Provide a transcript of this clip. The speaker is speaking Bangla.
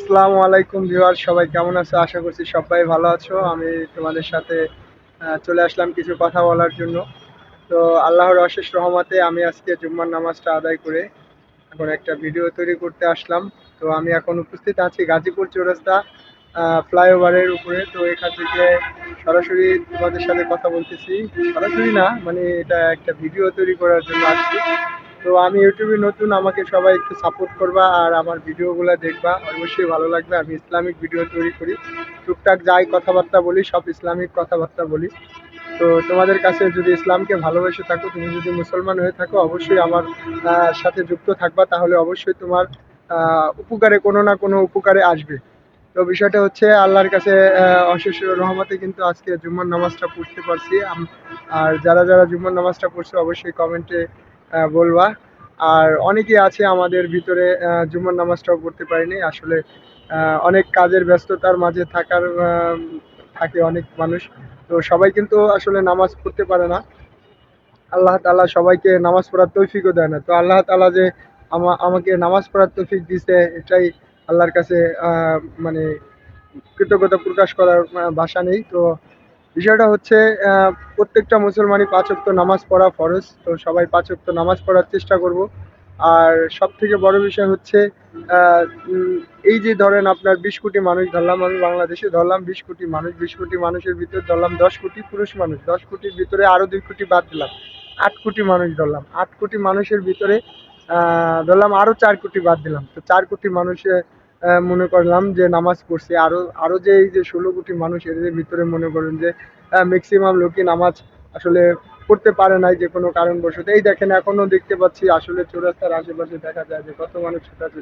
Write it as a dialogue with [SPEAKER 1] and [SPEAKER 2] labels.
[SPEAKER 1] আসসালামু আলাইকুম ভিউয়ার, সবাই কেমন আছো? আশা করছি সবাই ভালো আছো। আমি তোমাদের সাথে চলে আসলাম কিছু কথা বলার জন্য। তো আল্লাহর অশেষ রহমতে আমি আজকে জুম্মার নামাজটা আদায় করে এখন একটা ভিডিও তৈরি করতে আসলাম। তো আমি এখন উপস্থিত আছি গাজীপুর চৌরাস্তা ফ্লাইওভারের উপরে। তো এখান থেকে সরাসরি তোমাদের সাথে কথা বলতেছি। সরাসরি না, মানে এটা একটা ভিডিও তৈরি করার জন্য আসছি। তো আমি ইউটিউবে নতুন, আমাকে সবাই একটু সাপোর্ট করবা আর আমার ভিডিওগুলো দেখবা, অবশ্যই ভালো লাগবে। আমি ইসলামিক ভিডিও তৈরি করি, টুকটাক যাই কথাবার্তা বলি সব ইসলামিক কথাবার্তা বলি। তো তোমাদের কাছে যদি ইসলামকে ভালোবেসে থাকো, তুমি যদি মুসলমান হয়ে থাকো, অবশ্যই আমার সাথে যুক্ত থাকবা, তাহলে অবশ্যই তোমার উপকারে কোনো না কোনো উপকারে আসবে। তো বিষয়টা হচ্ছে আল্লাহর কাছে অশেষ রহমতে কিন্তু আজকে জুম্মার নামাজটা পড়তে পারছি। আর যারা যারা জুম্মার নামাজটা পড়ছে অবশ্যই কমেন্টে বলবা। আর অনেকেই আছে আমাদের ভিতরে জুম্মার নামাজটাও পড়তে পারিনি আসলে। অনেক কাজের ব্যস্ততার মাঝে থাকে অনেক মানুষ। তো সবাই কিন্তু আসলে নামাজ পড়তে পারে না। আল্লাহ তাআলা সবাইকে নামাজ পড়ার তৌফিকও দেয় না। তো আল্লাহ তাআলা যে আমাকে নামাজ পড়ার তৌফিক দিছে, এটাই আল্লাহর কাছে মানে কৃতজ্ঞতা প্রকাশ করার ভাষা নেই। তো বিষয়টা হচ্ছে প্রত্যেকটা মুসলমানই ৫ ওয়াক্ত নামাজ পড়া ফরজ। তো সবাই ৫ ওয়াক্ত নামাজ পড়ার চেষ্টা করব। আর সবথেকে বড় বিষয় হচ্ছে আ উম এই যে ধরেন আপনার ২০ কোটি মানুষ ধরলাম, আমি বাংলাদেশে ধরলাম ২০ কোটি মানুষ। ২০ কোটি মানুষের ভিতরে ধরলাম ১০ কোটি পুরুষ মানুষ। ১০ কোটির ভিতরে আরো ২ কোটি বাদ দিলাম। ৮ কোটি মানুষ ধরলাম। ৮ কোটি মানুষের ভিতরে ধরলাম আরো ৪ কোটি বাদ দিলাম। তো ৪ কোটি মানুষে মনে করলাম যে নামাজ পড়ছে। আরো আরো যে এই যে ১৬ কোটি মানুষ, এদের ভিতরে মনে করেন যে মেক্সিমাম লোকই নামাজ আসলে পড়তে পারে নাই যে কোনো কারণবশত। এই দেখেন এখনো দেখতে পাচ্ছি আসলে চৌরাস্তার আশেপাশে দেখা যায় যে কত মানুষ ছোটাছুটি